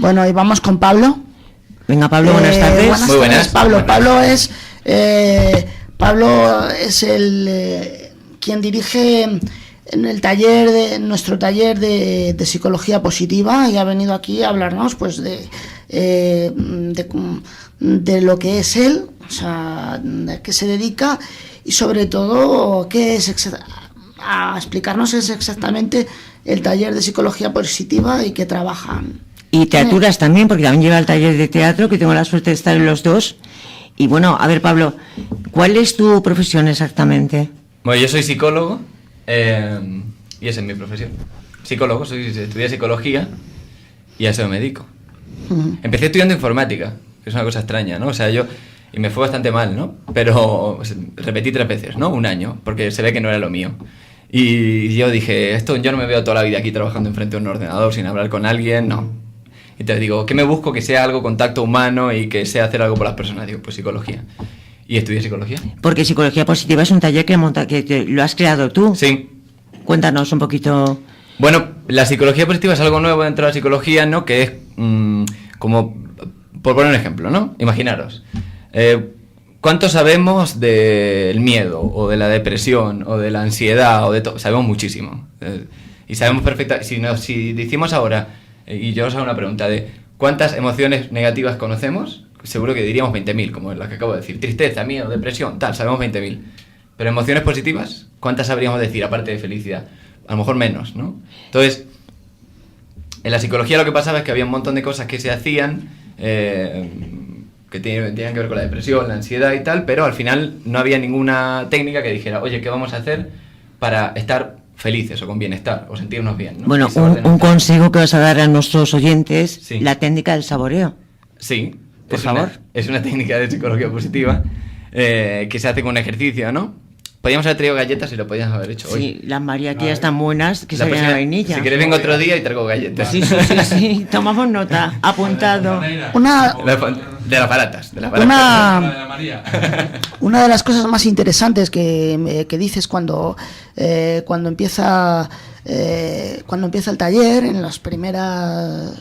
Bueno, y vamos con Pablo. Venga, Pablo, buenas tardes. Muy buenas. Pablo. Pablo es el quien dirige en el nuestro taller de psicología positiva, y ha venido aquí a hablarnos pues de lo que es él, o sea, de qué se dedica, y sobre todo a explicarnos exactamente el taller de psicología positiva y qué trabajan. Y teaturas también, porque también lleva el taller de teatro, que tengo la suerte de estar en los dos. Y bueno, a ver, Pablo, ¿cuál es tu profesión exactamente? Bueno, yo soy psicólogo, y esa es mi profesión. Psicólogo, estudié psicología y a eso me dedico. Empecé estudiando informática, que es una cosa extraña, ¿no? O sea, y me fue bastante mal, ¿no? Pero repetí 3 veces, ¿no? Un año, porque se ve que no era lo mío. Y yo dije, yo no me veo toda la vida aquí trabajando enfrente de un ordenador sin hablar con alguien, no. Y te digo, ¿qué me busco? Que sea algo contacto humano y que sea hacer algo por las personas. Digo, pues psicología. Y estudié psicología. Porque psicología positiva es un taller que lo has creado tú. Sí. Cuéntanos un poquito. Bueno, la psicología positiva es algo nuevo dentro de la psicología, ¿no? Que es como, por poner un ejemplo, ¿no? Imaginaros, ¿cuánto sabemos del miedo, o de la depresión, o de la ansiedad, o de todo? Sabemos muchísimo. Y sabemos perfectamente, si decimos ahora, y yo os hago una pregunta de ¿cuántas emociones negativas conocemos? Seguro que diríamos 20.000, como la que acabo de decir. Tristeza, miedo, depresión, tal, sabemos 20.000. Pero emociones positivas, ¿cuántas sabríamos decir, aparte de felicidad? A lo mejor menos, ¿no? Entonces, en la psicología lo que pasaba es que había un montón de cosas que se hacían que tenían que ver con la depresión, la ansiedad y tal, pero al final no había ninguna técnica que dijera, oye, ¿qué vamos a hacer para estar felices o con bienestar o sentirnos bien, ¿no? Bueno, un consejo que vas a dar a nuestros oyentes, sí. La técnica del saboreo. Sí, por favor. Es una técnica de psicología positiva que se hace con un ejercicio, ¿no? Podríamos haber traído galletas y lo podíamos haber hecho hoy. Sí, las mariaquías están buenas, que saben a vainilla. Si queréis vengo otro día y traigo galletas. Sí, tomamos nota, apuntado. De las baratas. Una de las cosas más interesantes que dices cuando empieza el taller, en las primeras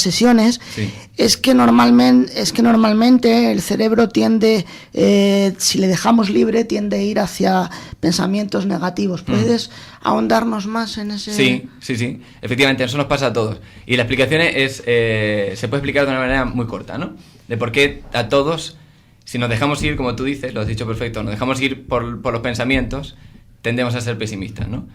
sesiones, sí, es que normalmente el cerebro tiende, si le dejamos libre, tiende a ir hacia pensamientos negativos. ¿Puedes ahondarnos más en ese...? Sí. Efectivamente, eso nos pasa a todos. Y la explicación se puede explicar de una manera muy corta, ¿no? De por qué a todos, si nos dejamos ir, como tú dices, lo has dicho perfecto, nos dejamos ir por los pensamientos, tendemos a ser pesimistas, ¿no?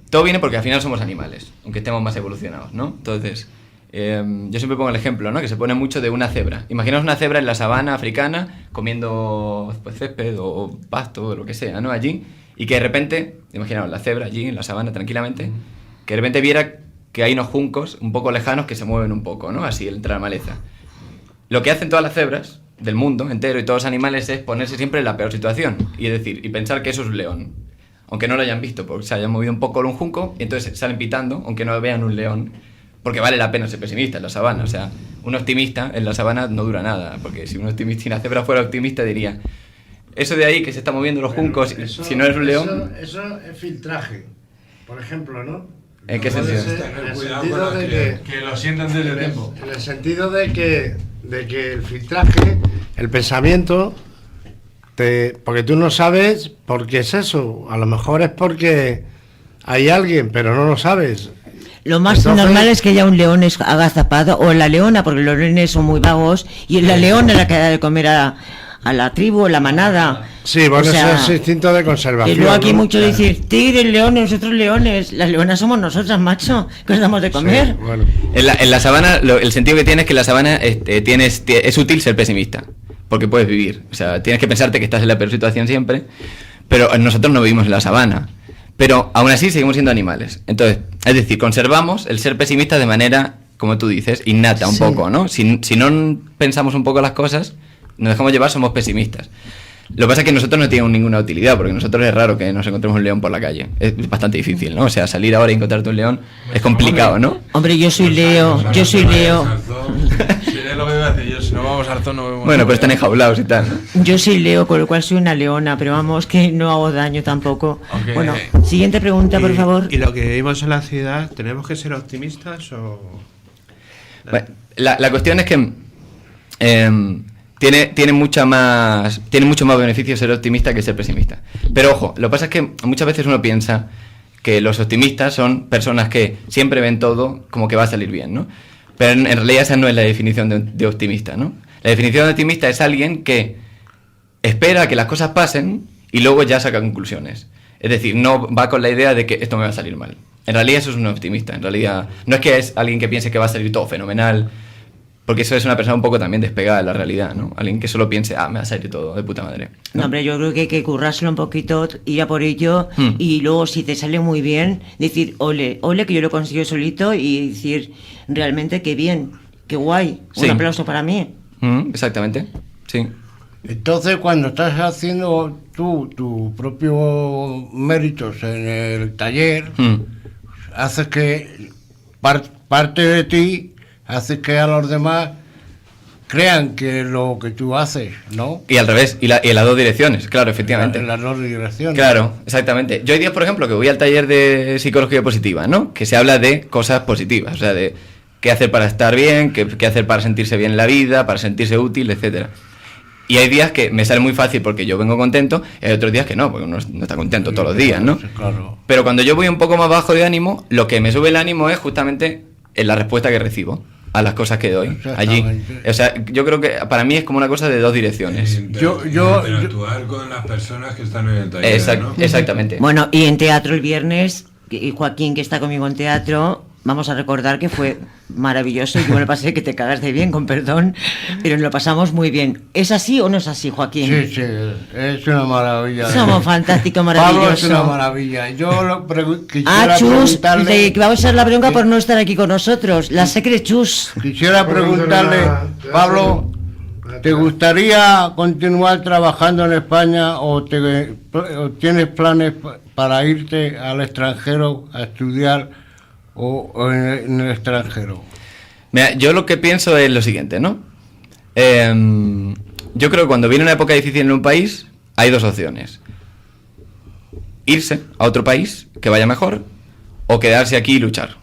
Todo viene porque al final somos animales, aunque estemos más evolucionados, ¿no? Entonces... yo siempre pongo el ejemplo, ¿no? Que se pone mucho de una cebra. Imaginaos una cebra en la sabana africana comiendo pues, césped o pasto o lo que sea, ¿no? Allí, y que de repente, imaginaos la cebra allí en la sabana tranquilamente, que de repente viera que hay unos juncos un poco lejanos que se mueven un poco, ¿no? Así entre la maleza. Lo que hacen todas las cebras del mundo entero y todos los animales es ponerse siempre en la peor situación y pensar que eso es un león, aunque no lo hayan visto porque se hayan movido un poco un junco, y entonces salen pitando aunque no vean un león. Porque vale la pena ser pesimista en la sabana. O sea, un optimista en la sabana no dura nada. Porque si un optimista y una cebra fuera optimista diría, eso de ahí que se está moviendo los juncos, si no eres un león... Eso es filtraje, por ejemplo, ¿no? ¿En qué sentido? En el sentido de que lo sientan desde tiempo. En el sentido de que el filtraje, el pensamiento, porque tú no sabes por qué es eso. A lo mejor es porque hay alguien, pero no lo sabes. Lo más normal es que ya un león haga zapado, o la leona, porque los leones son muy vagos, y la leona es la que da de comer a la tribu, a la manada. Sí, bueno, o sea, eso es instinto de conservación. Y luego aquí mucho decir, tigres, leones, nosotros leones. Las leonas somos nosotras, macho, que os damos de comer. Sí, bueno. En la sabana, el sentido que tiene es que en la sabana es útil ser pesimista, porque puedes vivir. O sea, tienes que pensarte que estás en la peor situación siempre, pero nosotros no vivimos en la sabana. Pero aún así seguimos siendo animales. Entonces, es decir, conservamos el ser pesimistas de manera, como tú dices, innata un poco, ¿no? Si no pensamos un poco las cosas, nos dejamos llevar, somos pesimistas. Lo que pasa es que nosotros no tenemos ninguna utilidad, porque nosotros es raro que nos encontremos un león por la calle. Es bastante difícil, ¿no? O sea, salir ahora y encontrarte un león es complicado, ¿no? Hombre, yo soy Leo. Si es lo que iba a decir yo, si no vamos al zoo no vemos. Bueno, pero están enjaulados y tal, ¿no? Yo soy Leo, con lo cual soy una leona, pero vamos, que no hago daño tampoco. Okay. Bueno, siguiente pregunta, por favor. ¿Y lo que vivimos en la ciudad, tenemos que ser optimistas o...? Bueno, la cuestión es que tiene mucho más beneficio ser optimista que ser pesimista. Pero ojo, lo que pasa es que muchas veces uno piensa que los optimistas son personas que siempre ven todo como que va a salir bien, ¿no? Pero en realidad esa no es la definición de optimista, ¿no? La definición de optimista es alguien que espera que las cosas pasen y luego ya saca conclusiones. Es decir, no va con la idea de que esto me va a salir mal. En realidad eso es un optimista. En realidad no es que es alguien que piense que va a salir todo fenomenal, porque eso es una persona un poco también despegada de la realidad, ¿no? Alguien que solo piense, me va a salir todo de puta madre. No, hombre, yo creo que hay que currárselo un poquito, ir a por ello, y luego si te sale muy bien, decir, ole, que yo lo consigo solito, y decir, realmente qué bien, qué guay, Sí. un aplauso para mí. Exactamente, sí. Entonces, cuando estás haciendo tú tus propios méritos en el taller, haces que parte de ti, haces que a los demás crean que lo que tú haces, ¿no? Y al revés, y en las dos direcciones, claro, efectivamente. En las dos direcciones. Claro, exactamente. Yo hay días, por ejemplo, que voy al taller de psicología positiva, ¿no? Que se habla de cosas positivas, o sea, de qué hacer para estar bien, qué hacer para sentirse bien en la vida, para sentirse útil, etcétera. Y hay días que me sale muy fácil porque yo vengo contento, y hay otros días que no, porque uno no está contento todos los días, ¿no? Sí, claro. Pero cuando yo voy un poco más bajo de ánimo, lo que me sube el ánimo es justamente la respuesta que recibo a las cosas que doy allí. Exactamente. O sea, yo creo que para mí es como una cosa de dos direcciones. Interactuar con las personas que están en el taller, ¿no? Exactamente. Bueno, y en teatro el viernes, y Joaquín, que está conmigo en teatro, vamos a recordar que fue maravilloso y yo me lo pasé que te cagas de bien, con perdón, pero nos lo pasamos muy bien. ¿Es así o no es así, Joaquín? Sí, es una maravilla. Somos fantásticos, Pablo maravillosos. es una maravilla. Yo quisiera Chus, preguntarle... que vamos a echar la bronca por no estar aquí con nosotros. La secre Chus. Quisiera preguntarle, Pablo, ¿te gustaría continuar trabajando en España o tienes planes para irte al extranjero a estudiar o en el extranjero? Mira, yo lo que pienso es lo siguiente, ¿no? Yo creo que cuando viene una época difícil en un país, hay dos opciones. Irse a otro país que vaya mejor o quedarse aquí y luchar.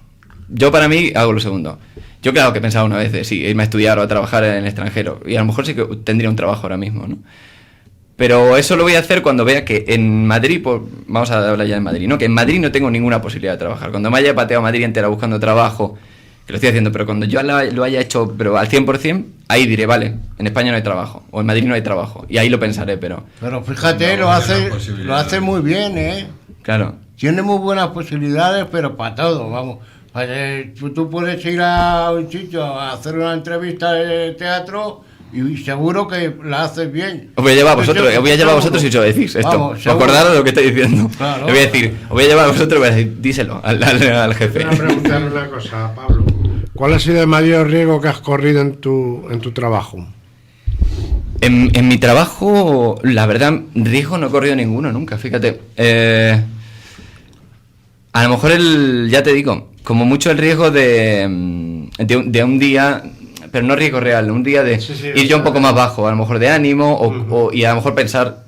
Yo para mí hago lo segundo. Yo claro que he pensado una vez de sí, irme a estudiar o a trabajar en el extranjero. Y a lo mejor sí que tendría un trabajo ahora mismo, ¿no? Pero eso lo voy a hacer cuando vea que en Madrid, vamos a hablar ya de Madrid, ¿no? Que en Madrid no tengo ninguna posibilidad de trabajar. Cuando me haya pateado Madrid entera buscando trabajo, que lo estoy haciendo, pero cuando yo lo haya hecho pero al 100%, ahí diré, vale, en España no hay trabajo, o en Madrid no hay trabajo. Y ahí lo pensaré, pero... Pero fíjate, No, lo hace muy bien, ¿eh? Claro. Tiene muy buenas posibilidades, pero para todo, vamos. Tú puedes ir a un sitio a hacer una entrevista de teatro y seguro que la haces bien. Os voy a llevar a vosotros, y os lo decís esto. Vamos, ¿Os acordaros de lo que estoy diciendo? Claro. Le voy a decir, os voy a llevar a vosotros y voy a decir, díselo al jefe. Quiero preguntarle una cosa, Pablo. ¿Cuál ha sido el mayor riesgo que has corrido en tu trabajo? En mi trabajo, la verdad, riesgo no he corrido ninguno nunca, fíjate. A lo mejor ya te digo, como mucho el riesgo de un día, pero no riesgo real, un día de ir yo un poco más bajo, a lo mejor de ánimo, y a lo mejor pensar,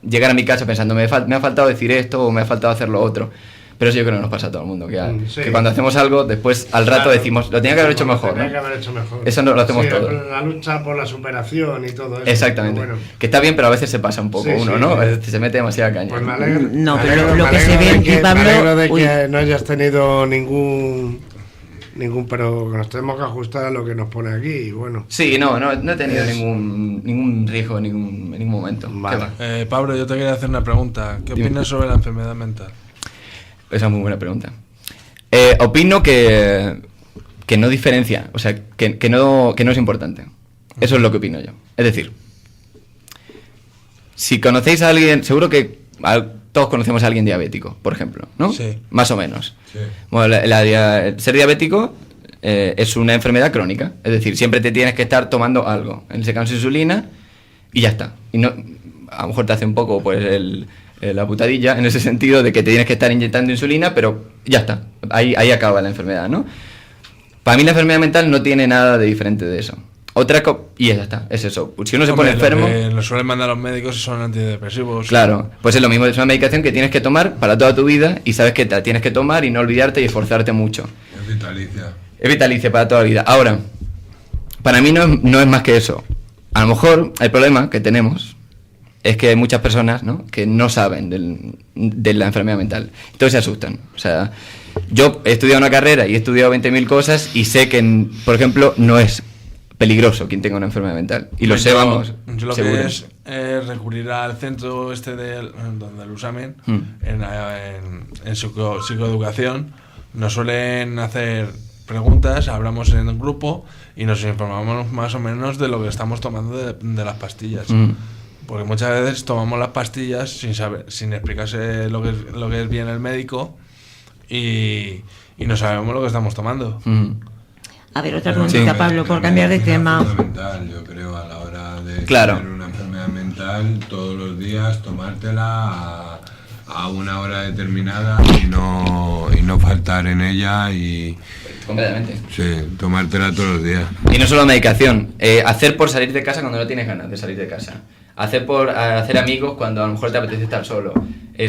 llegar a mi casa pensando, me ha faltado decir esto o me ha faltado hacer lo otro. Pero eso yo creo que nos pasa a todo el mundo, que cuando hacemos algo, después al rato decimos, lo tenía que haber hecho mejor, ¿no? Tenía que haber hecho mejor. Eso no lo hacemos todos. La lucha por la superación y todo eso. Exactamente. Bueno, Que está bien, pero a veces se pasa un poco uno, ¿no? A veces se mete demasiada caña. pues me alegro. No, me pero alegro- lo me que se alegro ve de en ti, que- Pablo, Me alegro de uy. que no hayas tenido ningún, pero que nos tenemos que ajustar a lo que nos pone aquí y bueno. Sí, no he tenido ningún riesgo en ningún momento. Vale. ¿Qué va? Pablo, yo te quería hacer una pregunta. ¿Qué Dime. opinas sobre la enfermedad mental? Esa es muy buena pregunta. Opino que no diferencia, o sea, que no es importante. Eso es lo que opino yo. Es decir, si conocéis a alguien, seguro que todos conocemos a alguien diabético, por ejemplo, ¿no? Sí. Más o menos. Sí. Bueno, ser diabético es una enfermedad crónica, es decir, siempre te tienes que estar tomando algo, en ese caso insulina, y ya está. Y no, a lo mejor te hace un poco pues la putadilla en ese sentido de que te tienes que estar inyectando insulina, pero ya está, ahí acaba la enfermedad, ¿no? Para mí la enfermedad mental no tiene nada de diferente de eso. Y ya está, es eso. Si uno se pone enfermo... Lo suelen mandar los médicos son antidepresivos. Claro, pues es lo mismo, es una medicación que tienes que tomar para toda tu vida y sabes que te la tienes que tomar y no olvidarte y esforzarte mucho. Es vitalicia. Es vitalicia para toda la vida. Ahora, para mí no es más que eso. A lo mejor el problema que tenemos es que hay muchas personas, ¿no?, que no saben de la enfermedad mental. Entonces se asustan. O sea, yo he estudiado una carrera y he estudiado 20.000 cosas y sé que, por ejemplo, no es peligroso quien tenga una enfermedad mental. Y lo sé, vamos, Yo lo seguro. que es recurrir al centro donde lo examen, en psicoeducación, nos suelen hacer preguntas, hablamos en el grupo y nos informamos más o menos de lo que estamos tomando de las pastillas. Porque muchas veces tomamos las pastillas sin explicarse lo que es bien el médico y no sabemos lo que estamos tomando. A ver, otra preguntita, Pablo, por cambiar de tema. Es fundamental, yo creo, a la hora de Claro. tener una enfermedad mental, todos los días tomártela a una hora determinada y no faltar en ella y Completamente. sí, tomártela todos los días. Y no solo medicación, hacer por salir de casa cuando no tienes ganas de salir de casa. Hacer por hacer amigos cuando a lo mejor te apetece estar solo.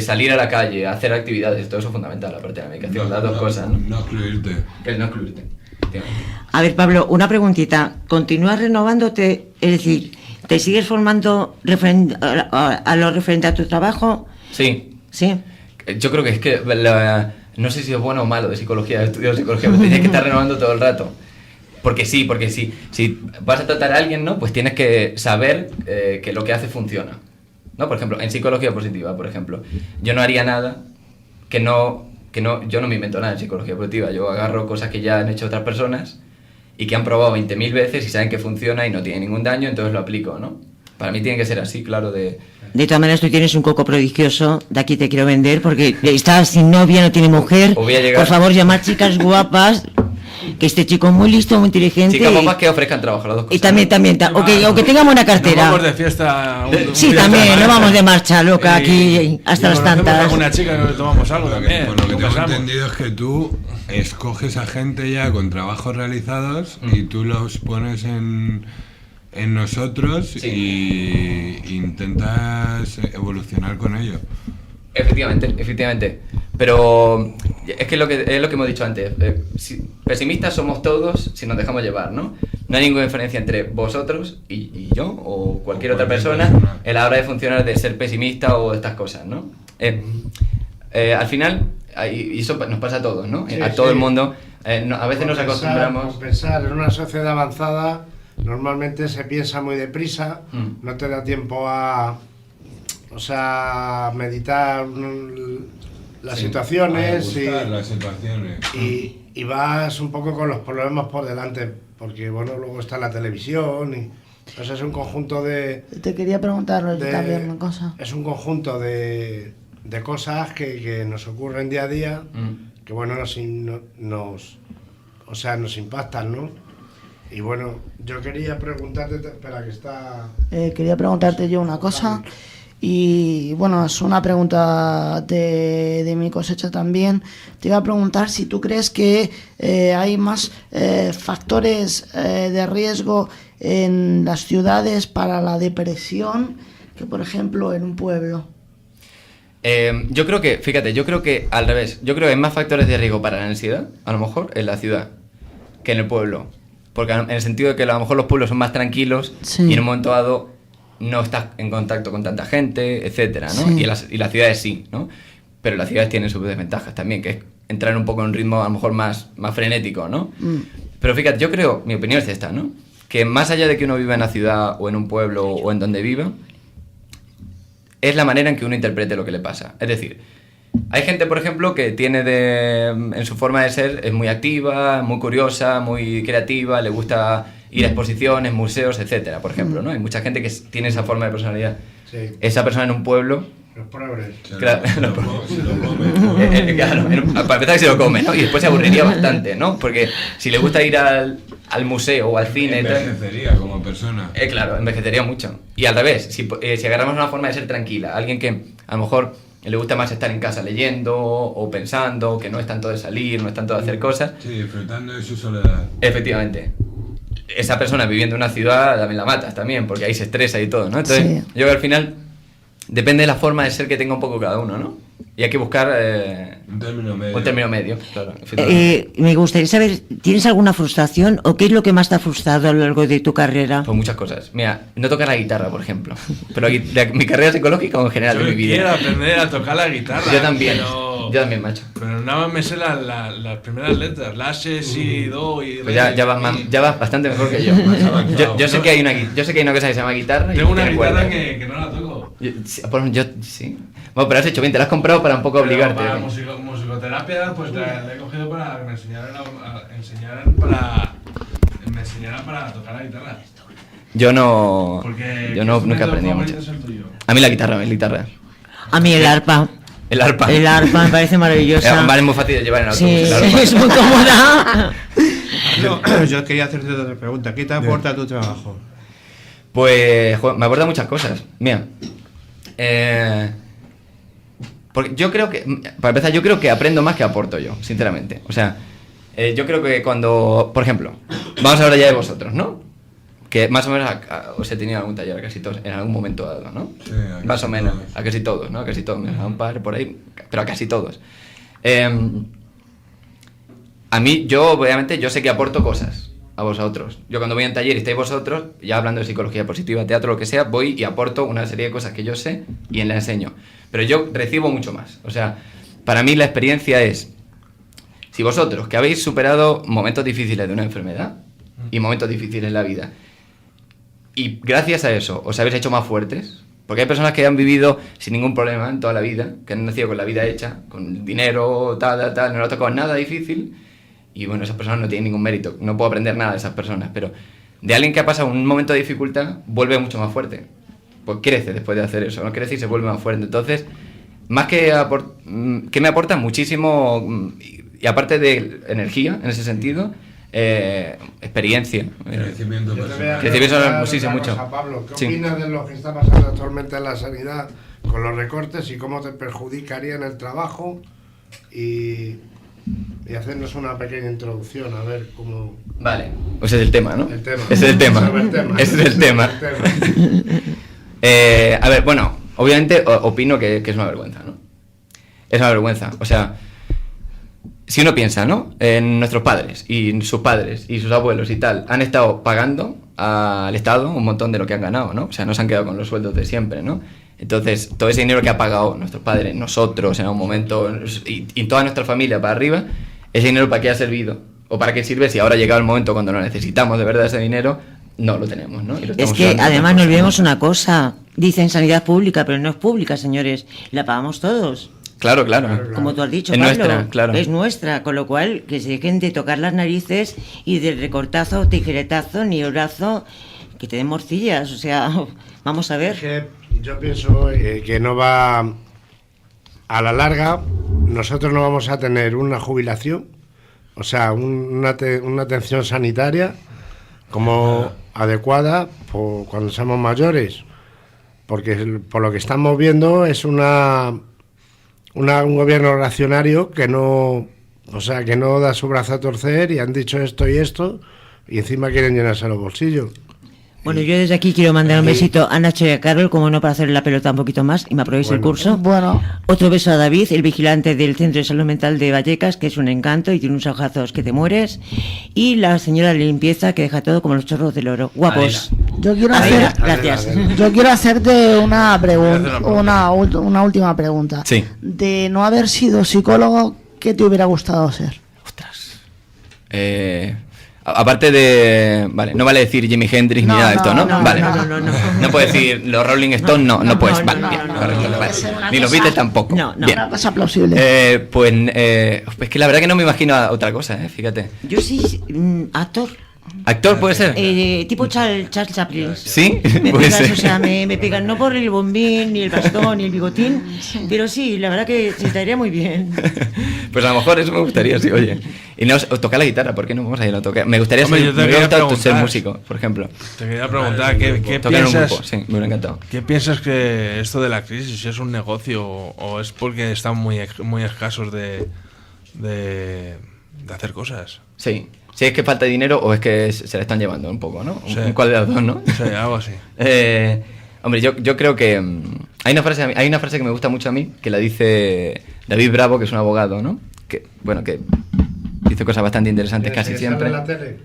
Salir a la calle, hacer actividades, todo eso es fundamental, aparte de la medicación, las dos cosas, ¿no? No excluirte. El no excluirte. A ver, Pablo, una preguntita. ¿Continúas renovándote? Es decir, ¿te sigues formando a lo referente a tu trabajo? Sí. Sí. Yo creo que es que no sé si es bueno o malo de psicología, he estudiado psicología, pero tienes que estar renovando todo el rato. Porque sí, si vas a tratar a alguien, ¿no?, pues tienes que saber que lo que hace funciona, ¿no? Por ejemplo, en psicología positiva, por ejemplo, yo no haría nada yo no me invento nada en psicología positiva. Yo agarro cosas que ya han hecho otras personas y que han probado 20.000 veces y saben que funciona y no tiene ningún daño, entonces lo aplico, ¿no? Para mí tiene que ser así, claro, De todas maneras, tú tienes un coco prodigioso, de aquí te quiero vender, porque está sin novia, no tiene mujer. Voy a llegar. Por favor, llamar chicas guapas, que este chico es muy listo, muy inteligente. Chicas guapas que ofrezcan trabajo, las dos cosas. Y también, o que tengamos una cartera. Nos vamos de fiesta. Sí, también, no vamos de marcha loca aquí hasta las tantas. Alguna chica que tomamos algo Por también. lo que tengo pasamos. entendido es que tú escoges a gente ya con trabajos realizados y tú los pones en nosotros Sí. y intentas evolucionar con ello. Efectivamente. Pero es que es lo que hemos dicho antes. Pesimistas somos todos si nos dejamos llevar, ¿no? No hay ninguna diferencia entre vosotros y yo o cualquier otra persona en la hora de funcionar, de ser pesimista o estas cosas, ¿no? Al final, y eso nos pasa a todos, ¿no? Sí, a todo el sí. mundo. A veces nos acostumbramos. Pensar en una sociedad avanzada, normalmente se piensa muy deprisa, no te da tiempo a meditar las Sí. situaciones Las situaciones. y vas un poco con los problemas por delante, porque bueno, luego está la televisión y pues es un conjunto de Te quería preguntar también una cosa. es un conjunto de cosas que nos ocurren día a día, que bueno, nos impactan, ¿no? Y bueno, yo quería preguntarte, espera que está... Quería preguntarte yo una cosa. Y bueno, es una pregunta de mi cosecha también. Te iba a preguntar si tú crees que hay más factores de riesgo en las ciudades para la depresión que, por ejemplo, en un pueblo. Yo creo que al revés. Yo creo que hay más factores de riesgo para la ansiedad, a lo mejor, en la ciudad que en el pueblo. Porque en el sentido de que a lo mejor los pueblos son más tranquilos Sí. y en un momento dado no estás en contacto con tanta gente, etcétera, ¿no? Sí. Y las ciudades sí, ¿no? Pero las ciudades tienen sus desventajas también, que es entrar un poco en un ritmo a lo mejor más frenético, ¿no? Pero fíjate, yo creo, mi opinión es esta, ¿no? Que más allá de que uno viva en la ciudad o en un pueblo o en donde viva, es la manera en que uno interprete lo que le pasa. Es decir, hay gente, por ejemplo, que tiene en su forma de ser, es muy activa, muy curiosa, muy creativa, le gusta ir a exposiciones, museos, etcétera, por ejemplo, ¿no? Hay mucha gente que tiene esa forma de personalidad. Sí. Esa persona en un pueblo... Los progres. Claro, Se lo come. claro, para empezar que se lo come, ¿no? Y después se aburriría bastante, ¿no? Porque si le gusta ir al museo o al cine... Envejecería como persona. Claro, envejecería mucho. Y al revés, si agarramos una forma de ser tranquila, alguien que a lo mejor le gusta más estar en casa leyendo o pensando, que no es tanto de salir, no es tanto de hacer cosas... Sí, disfrutando de su soledad. Efectivamente. Esa persona viviendo en una ciudad también la matas también, porque ahí se estresa y todo, ¿no? Entonces, Sí. yo creo que al final depende de la forma de ser que tenga un poco cada uno, ¿no? Y hay que buscar Un término medio. un término medio, claro. Me gustaría saber, ¿tienes alguna frustración o qué es lo que más te ha frustrado a lo largo de tu carrera? Pues muchas cosas. Mira, no tocar la guitarra, por ejemplo. Pero mi carrera psicológica o en general de mi vida. Yo quiero aprender a tocar la guitarra. Yo también, Pero, yo también, macho. pero nada más me sé las primeras letras. La, si, do y re. Pues ya vas bastante mejor que yo. Yo sé que hay una cosa que se llama guitarra. Tengo y una tiene guitarra cuerdas. que no la toco. Yo sí. Bueno, pero has hecho bien, te la has comprado para un poco Pero obligarte. para musicoterapia, pues la he cogido para que me enseñaran para tocar la guitarra. Yo no. Porque Yo no, nunca aprendí mucho. Es el tuyo. A mí la guitarra. A mí el arpa. El arpa. El arpa me parece maravillosa. Vale, es muy fácil de llevar en el Sí, autobús. el arpa. es muy cómoda. No, yo quería hacerte otra pregunta. ¿Qué te aporta tu trabajo? Pues me aporta muchas cosas. Mira, porque yo creo que, para empezar, yo creo que aprendo más que aporto yo, sinceramente. O sea, yo creo que cuando, por ejemplo, vamos a hablar ya de vosotros, ¿no? Que más o menos os he tenido algún taller a casi todos en algún momento dado, ¿no? Sí, a casi más o menos, todos. a casi todos, ¿no? A casi todos, a un par por ahí, pero a casi todos. A mí, obviamente, yo sé que aporto cosas a vosotros. Yo cuando voy a un taller y estáis vosotros, ya hablando de psicología positiva, teatro, lo que sea, voy y aporto una serie de cosas que yo sé y la enseño. Pero yo recibo mucho más. O sea, para mí la experiencia es, si vosotros, que habéis superado momentos difíciles de una enfermedad y momentos difíciles en la vida, y gracias a eso os habéis hecho más fuertes, porque hay personas que han vivido sin ningún problema en toda la vida, que han nacido con la vida hecha, con dinero, tal, no les ha tocado nada difícil, y bueno, esas personas no tienen ningún mérito, no puedo aprender nada de esas personas, pero de alguien que ha pasado un momento de dificultad, vuelve mucho más fuerte, pues crece después de hacer eso, ¿no? Crece y se vuelve más fuerte. Entonces, más que me aporta muchísimo, y aparte de energía, en ese sentido, experiencia. Crecimiento Yo te voy a personal. Crecimiento preguntar muchísimo, una mucho. cosa, Pablo, ¿qué Sí. opinas de lo que está pasando actualmente en la sanidad con los recortes y cómo te perjudicaría en el trabajo? Y hacernos una pequeña introducción, a ver cómo... Vale, pues ese es el tema, ¿no? El tema. Ese es el tema. Sobre el tema. Ese es el tema. Sobre el tema. A ver, bueno, obviamente opino que es una vergüenza, ¿no? Es una vergüenza. O sea, si uno piensa, ¿no? En nuestros padres y sus padres y sus abuelos y tal, han estado pagando al Estado un montón de lo que han ganado, ¿no? O sea, no se han quedado con los sueldos de siempre, ¿no? Entonces, todo ese dinero que ha pagado nuestros padres, nosotros en algún momento, y toda nuestra familia para arriba, ese dinero ¿para qué ha servido? ¿O para qué sirve si ahora ha llegado el momento cuando lo necesitamos de verdad ese dinero? No lo tenemos, ¿no? Y lo Es estamos que usando además en no otras olvidemos cosas, una cosa. Dicen sanidad pública, pero no es pública, señores. La pagamos todos. ¿no? Claro. Como tú has dicho, Es Pablo, nuestra, claro. es nuestra, con lo cual que se dejen de tocar las narices y de recortazo, tijeretazo, ni el brazo, que te den morcillas, o sea, vamos a ver. Que yo pienso que no va... A la larga, nosotros no vamos a tener una jubilación, o sea, una atención sanitaria como adecuada cuando seamos mayores, porque por lo que estamos viendo es un gobierno reaccionario que no, o sea, que no da su brazo a torcer y han dicho esto y esto y encima quieren llenarse los bolsillos. Bueno, yo desde aquí quiero mandar un besito a Nacho y a Carol, como no, para hacer la pelota un poquito más y me aprobéis el curso. Bueno, Otro beso a David, el vigilante del Centro de Salud Mental de Vallecas, que es un encanto y tiene unos ojazos que te mueres. Y la señora de limpieza, que deja todo como los chorros del oro. Guapos. yo quiero Adela, hacer... gracias. Yo quiero hacerte una pregunta, Voy a hacer una última pregunta. Sí. De no haber sido psicólogo, ¿qué te hubiera gustado ser? Ostras. Aparte de... Vale, no vale decir Jimi Hendrix No, ni nada de esto, ¿no? no, Vale. no. No puedes decir los Rolling Stones, no puedes. Vale, bien, correcto, vale. Ni los Beatles tampoco. No. Bien. Una cosa plausible. Pues es que la verdad que no me imagino a otra cosa, fíjate. Yo sí, actor. ¿Actor puede ser? Tipo Charles Chaplin. ¿Sí? Me Puede pegas, ser. o sea, me pegan no por el bombín, ni el bastón, ni el bigotín, pero sí, la verdad que se estaría muy bien. Pues a lo mejor eso me gustaría, sí, oye. Y no, tocar la guitarra, ¿por qué no vamos a ir a tocar? Me gustaría Hombre, yo te me hubiera quería gustado ser preguntar. músico, por ejemplo. Te quería preguntar, ¿qué Tocar en un piensas? grupo, sí, me hubiera encantado. ¿Qué piensas que esto de la crisis, si es un negocio o es porque están muy escasos de hacer cosas? Sí. Si es que falta dinero o es que se le están llevando un poco, ¿no? Sí. ¿Cuál de las dos, no? Sí, algo así. Hombre, yo creo que... Hay una frase que me gusta mucho a mí, que la dice David Bravo, que es un abogado, ¿no? Que, bueno, que dice cosas bastante interesantes casi siempre. ¿Sale en la tele?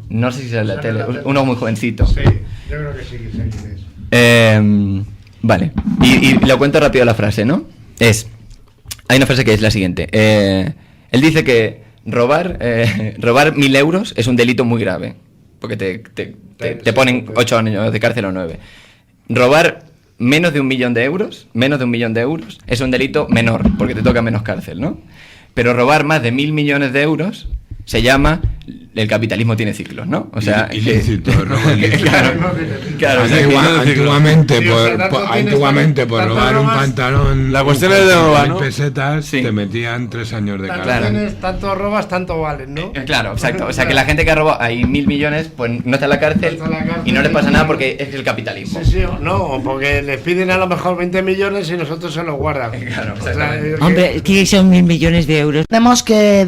No sé si sale en la ¿Sale tele, en la tele? uno muy jovencito. Sí, yo creo que sí, que sé quién es. Vale, y lo cuento rápido la frase, ¿no? Hay una frase que es la siguiente. Él dice que robar 1.000 euros es un delito muy grave, porque te ponen 8 años de cárcel o 9. Robar menos de 1 millón de euros es un delito menor, porque te toca menos cárcel, ¿no? Pero robar más de 1.000 millones de euros se llama el capitalismo tiene ciclos, ¿no? O sea, ilícito, robo ilícito. Claro, o sea, antiguamente por robar un pantalón, la cuestión es de robar, ¿no? pesetas, Sí. te metían 3 años de cárcel. Claro. Tanto robas, tanto vales, ¿no? Claro, exacto. O sea, que la gente que ha robado ahí 1.000 millones, pues no está en la cárcel, No está en la cárcel. y no le pasa nada porque es el capitalismo. Sí, no, porque les piden a lo mejor 20 millones y nosotros se los guardan. Claro, O sea, exactamente. Hombre, ¿qué son 1.000 millones de euros? Tenemos que